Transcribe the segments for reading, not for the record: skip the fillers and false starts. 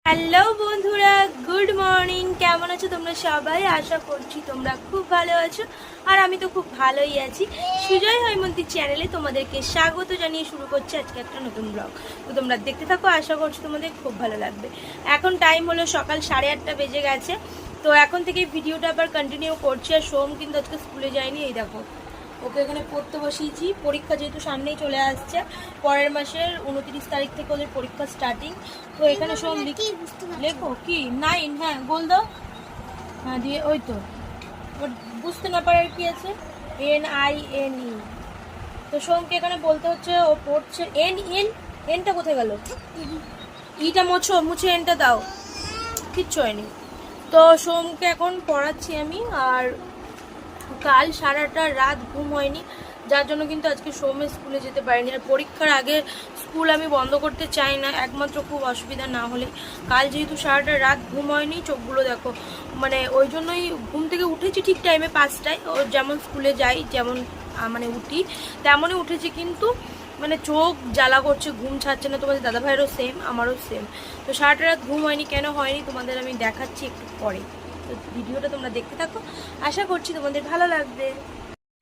Hello বন্ধুরা, good morning. কেমন আছো তোমরা সবাই? আশা করছি তোমরা খুব ভালো আছো, আর আমি তো খুব ভালোই আছি। সুজয় হৈমন্তী চ্যানেলে তোমাদেরকে স্বাগত জানিয়ে শুরু করছি আজকে একটা নতুন ব্লগ। তো তোমরা দেখতে থাকো, আশা করছি তোমাদের খুব ভালো লাগবে। এখন টাইম হলো সকাল 8:30 বেজে গেছে। তো এখন থেকে ভিডিওটা আবার কন্টিনিউ করছি। আর সোম কিন্তু আজকে স্কুলে যায়নি, এই দেখো ওকে এখানে পড়তে বসিয়েছি। পরীক্ষা যেহেতু সামনেই চলে আসছে, পরের মাসের 29 তারিখ থেকে ওদের পরীক্ষা স্টার্টিং। তো এখানে সোম লেখো কি 9, হ্যাঁ গোল দাও, হ্যাঁ দিয়ে ওই তো বুঝতে না পারার কি আছে, NINE। তো সোমকে এখানে বলতে হচ্ছে, ও পড়ছে এনটা কোথায় গেল, ইটা মুছে এনটা দাও, কিচ্ছু হয়নি। তো সোমকে এখন পড়াচ্ছি আমি। আর কাল সারাটা রাত ঘুম হয়নি, যার জন্য কিন্তু আজকে সোমের স্কুলে যেতে পারিনি। আর পরীক্ষার আগে স্কুল আমি বন্ধ করতে চাই না, একমাত্র খুব অসুবিধা না হলে। কাল যেহেতু সারাটা রাত ঘুম হয়নি, চোখগুলো দেখো, মানে ওই জন্যই ঘুম থেকে উঠেছি ঠিক টাইমে 5টায়। ও যেমন স্কুলে যাই, যেমন মানে উঠি তেমনই উঠেছি, কিন্তু মানে চোখ জ্বালা করছে, ঘুম ছাড়ছে না। তোমাদের দাদাভাইয়েরও সেম, আমারও সেম। তো সারাটা রাত ঘুম হয়নি, কেন হয়নি তোমাদের আমি দেখাচ্ছি একটু পরে। তো ভিডিওটা তোমরা দেখতে থাকো, আশা করছি তোমাদের ভালো লাগবে।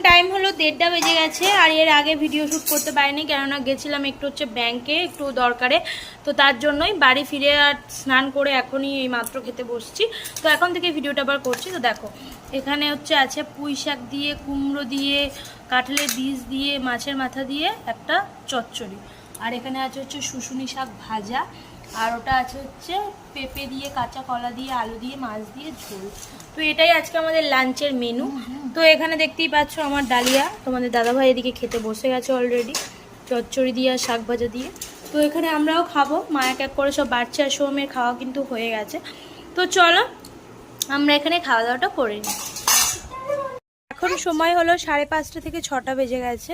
টাইম হলো 1:30 বেজে গেছে। আর এর আগে ভিডিও শ্যুট করতে পারিনি, কেননা গেছিলাম একটু হচ্ছে ব্যাংকে, একটু দরকারে। তো তার জন্যই বাড়ি ফিরে আর স্নান করে এখনই এই মাত্র খেতে বসছি। তো এখন থেকে ভিডিওটা আবার করছি। তো দেখো এখানে হচ্ছে আছে পুঁই শাক দিয়ে, কুমড়ো দিয়ে, কাঁঠালের বীজ দিয়ে, মাছের মাথা দিয়ে একটা চচ্চড়ি। আর এখানে আছে হচ্ছে শুশুনি শাক ভাজা। আর ওটা আছে হচ্ছে পেঁপে দিয়ে, কাঁচা কলা দিয়ে, আলু দিয়ে, মাছ দিয়ে ঝোল। তো এটাই আজকে আমাদের লাঞ্চের মেনু। তো এখানে দেখতেই পাচ্ছ আমার ডালিয়া, তোমাদের দাদাভাই এদিকে খেতে বসে গেছে অলরেডি, চচ্চড়ি দিয়ে আর শাক ভাজা দিয়ে। তো এখানে আমরাও খাবো, মা এক এক করে সব বাচ্চা আর সোমের খাওয়া কিন্তু হয়ে গেছে। তো চলো আমরা এখানে খাওয়া দাওয়াটা করে নিই। এখন সময় হলো 5:30 থেকে 6টা বেজে গেছে।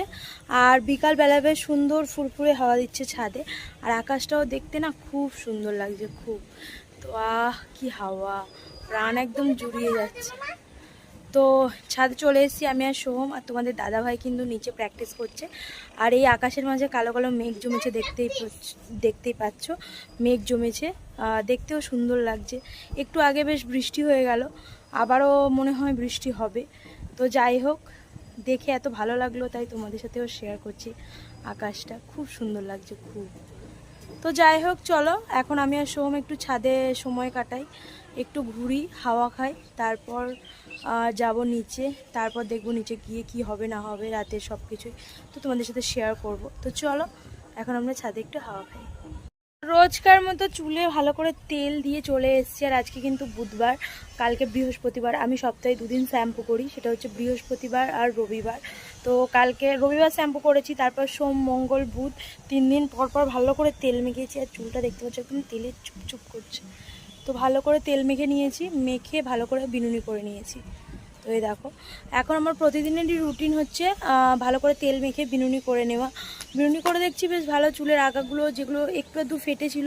আর বিকালবেলা বেশ সুন্দর ফুরফুরে হাওয়া দিচ্ছে ছাদে। আর আকাশটাও দেখতে না খুব সুন্দর লাগছে, খুব। তো কি হাওয়া, প্রাণ একদম জুড়িয়ে যাচ্ছে। তো ছাদে চলে এসেছি আমি আর সোহম, আর তোমাদের দাদাভাই কিন্তু নিচে প্র্যাকটিস করছে। আর এই আকাশের মাঝে কালো কালো মেঘ জমেছে, দেখতেই পাচ্ছ, মেঘ জমেছে। দেখতেও সুন্দর লাগছে। একটু আগে বেশ বৃষ্টি হয়ে গেল, আবারও মনে হয় বৃষ্টি হবে। তো যাই হোক, দেখে এত ভালো লাগলো, তাই তোমাদের সাথেও শেয়ার করছি। আকাশটা খুব সুন্দর লাগছে, খুব। তো যাই হোক, চলো এখন আমি আর সোহম একটু ছাদে সময় কাটাই, একটু ঘুরি, হাওয়া খাই, তারপর যাব নিচে। তারপর দেখবো নিচে গিয়ে কি হবে না হবে রাতের সব কিছুই তো তোমাদের সাথে শেয়ার করব। তো চলো এখন আমরা ছাদে একটু হাওয়া খাই। রোজকার মতো চুলে ভালো করে তেল দিয়ে চলে এসেছি। আর আজকে কিন্তু বুধবার, কালকে বৃহস্পতিবার। আমি সপ্তাহে 2 দিন শ্যাম্পু করি, সেটা হচ্ছে বৃহস্পতিবার আর রবিবার। তো কালকে রবিবার শ্যাম্পু করেছি, তারপর সোম, মঙ্গল, বুধ 3 দিন পর পর ভালো করে তেল মেখেছি। আর চুলটা দেখতে পাচ্ছি একদম তেলে চুপচুপ করছে। তো ভালো করে তেল মেখে নিয়েছি, মেখে ভালো করে বিনুনি করে নিয়েছি। তো এই দেখো, এখন আমার প্রতিদিনেরই রুটিন হচ্ছে ভালো করে তেল মেখে বিনুনি করে নেওয়া। বিনুনি করে দেখছি বেশ ভালো, চুলের আগাগুলো যেগুলো একটু একটু ফেটে ছিল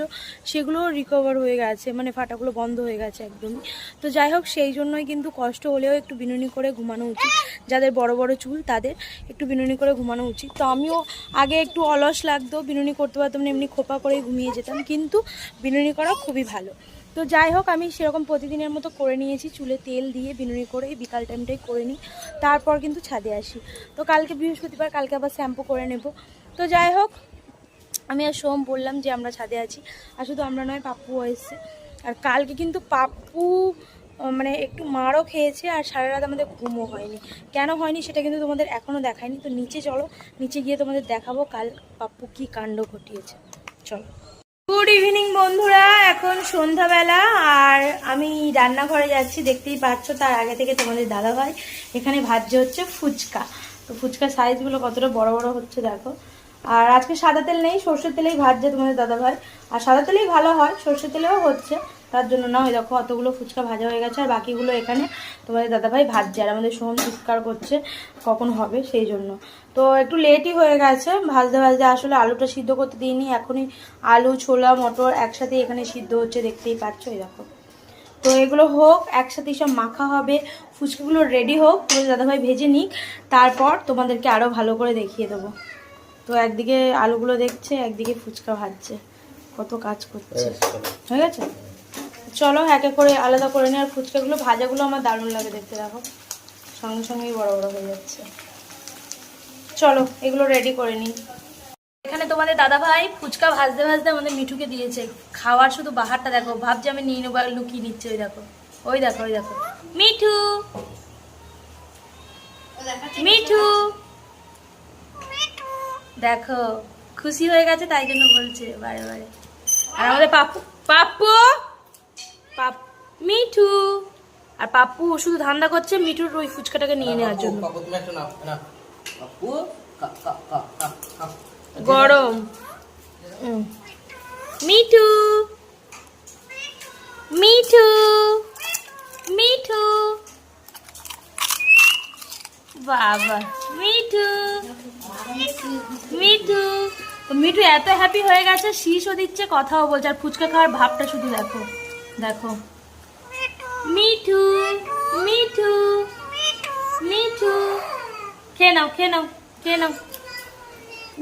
সেগুলো রিকভার হয়ে গেছে, মানে ফাটাগুলো বন্ধ হয়ে গেছে একদমই। তো যাই হোক, সেই জন্যই কিন্তু কষ্ট হলেও একটু বিনুনি করে ঘুমানো উচিত। যাদের বড় বড় চুল তাদের একটু বিনুনি করে ঘুমানো উচিত। তো আমিও আগে একটু অলস লাগতো, বিনুনি করতে পারতাম না, এমনি খোপা করে ঘুমিয়ে যেতাম, কিন্তু বিনুনি করা খুবই ভালো। তো যাই হোক, আমি সেরকম প্রতিদিনের মতো করে নিয়েছি, চুলে তেল দিয়ে বিনুনি করে বিকাল টাইমটাই করে নিই, তারপর কিন্তু ছাদে আসি। তো কালকে বৃহস্পতিবার, কালকে আবার শ্যাম্পু করে নেব। তো যাই হোক, আমি আর সোম বললাম যে আমরা ছাদে আছি। আর শুধু আমরা নয়, পাপ্পুও এসছে। আর কালকে কিন্তু পাপ্পু মানে একটু মারও খেয়েছে, আর সারা রাত আমাদের ঘুমও হয়নি। কেন হয়নি সেটা কিন্তু তোমাদের এখনও দেখায়নি। তো নিচে চলো, নিচে গিয়ে তোমাদের দেখাবো কাল পাপ্পু কী কাণ্ড ঘটিয়েছে। চলো। গুড ইভিনিং বন্ধুরা, এখন সন্ধ্যাবেলা আর আমি রান্নাঘরে যাচ্ছি, দেখতেই পাচ্ছ। তার আগে থেকে তোমাদের দাদাভাই এখানে ভাজছে হচ্ছে ফুচকা। তো ফুচকার সাইজগুলো কতটা বড় বড় হচ্ছে দেখো। আর আজকে সাদা তেল নেই, সর্ষের তেলেই ভাজছে তোমাদের দাদাভাই। আর সাদা তেলেই ভালো হয়, সর্ষের তেলেও হচ্ছে, তার জন্য না। ওই দেখো অতগুলো ফুচকা ভাজা হয়ে গেছে, আর বাকিগুলো এখানে তোমাদের দাদাভাই ভাজছে। আর আমাদের সোহম চিৎকার করছে কখন হবে, সেই জন্য। তো একটু লেটই হয়ে গেছে ভাজতে ভাজতে। আসলে আলুটা সিদ্ধ করতে দিইনি, এখনই আলু, ছোলা, মটর একসাথে এখানে সিদ্ধ হচ্ছে, দেখতেই পাচ্ছ। এই দেখো, তো এগুলো হোক, একসাথে সব মাখা হবে, ফুচকাগুলো রেডি হোক, তোমাদের দাদাভাই ভেজে নিক, তারপর তোমাদেরকে আরও ভালো করে দেখিয়ে দেবো। তো একদিকে আলুগুলো দেখছে, একদিকে ফুচকা ভাজছে, কত কাজ করছে। হয়ে গেছে। চলো একে করে আলাদা করে নিই। আর ফুচকাগুলো ভাজাগুলো আমার দারুণ লাগে দেখতে, দেখো সঙ্গে সঙ্গেই বড় বড় হয়ে যাচ্ছে। চলো এগুলো রেডি করে নিই। এখানে তোমাদের দাদা ভাই ফুচকা ভাজতে ভাজতে আমাদের মিঠুকে দিয়েছে খাওয়ার, শুধু বাহারটা দেখো, ভাবছি আমি নিয়ে নেবো, লুকিয়ে নিচ্ছে। ওই দেখো ওই দেখো ওই দেখো মিঠু, মিঠু দেখো খুশি হয়ে গেছে, তাই জন্য বলছে বারে বারে। আর আমাদের পাপ্পু, পাপ্পু পাপ মিঠু, আর পাপ্পু শুধু ধান্দা করছে মিঠুর ওই ফুচকাটাকে নিয়ে নেওয়ার জন্য। গরম মিঠু, মিঠু, মিঠু বাবা মিঠু, মিঠু। মিঠু এত হ্যাপি হয়ে গেছে, শীষও দিচ্ছে কথাও বলছে, আর ফুচকা খাওয়ার ভাবটা শুধু দেখো দেখো। মিঠু, মিঠু, মিঠু খেয়ে নাও খেয়ে নাও খেয়ে নাও।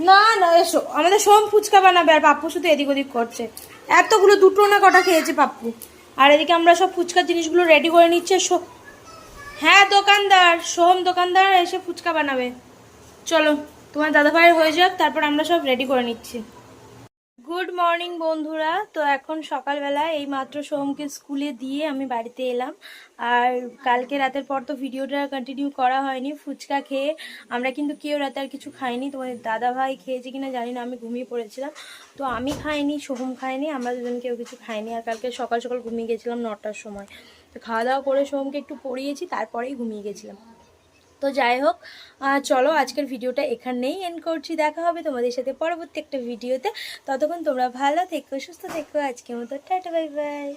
না না এসো, আমাদের সোম ফুচকা বানাবে আর পাপ্পু শুধু এদিক ওদিক করছে। এতগুলো দুটো না কটা খেয়েছে পাপ্পু। আর এদিকে আমরা সব ফুচকার জিনিসগুলো রেডি করে নিচ্ছে। হ্যাঁ দোকানদার, সোহম দোকানদার এসে ফুচকা বানাবে। চলো তোমার দাদা ভাইয়ের হয়ে যাক, তারপর আমরা সব রেডি করে নিচ্ছি। গুড মর্নিং বন্ধুরা। তো এখন সকালবেলা এই মাত্র সোহমকে স্কুলে দিয়ে আমি বাড়িতে এলাম। আর কালকে রাতের পর তো ভিডিওটা কন্টিনিউ করা হয়নি। ফুচকা খেয়ে আমরা কিন্তু কেউ রাতে আর কিছু খাইনি। তোমাদের দাদা ভাই খেয়েছে কিনা জানি না, আমি ঘুমিয়ে পড়েছিলাম। তো আমি খাইনি, সোহম খাইনি, আমরা দুজন কেউ কিছু খাইনি। আর কালকে সকাল সকাল ঘুমিয়ে গেছিলাম 9টার সময়। তো খাওয়া দাওয়া করে সোহমকে একটু পড়িয়েছি, তারপরেই ঘুমিয়ে গেছিলাম। তো যাই হোক, চলো আজকের ভিডিওটা এখানেই এন্ড করছি। দেখা হবে তোমাদের সাথে পরবর্তী একটা ভিডিওতে। ততক্ষণ তোমরা ভালো থেকো, সুস্থ থেকো। আজকের মতো টাটা, বাই বাই।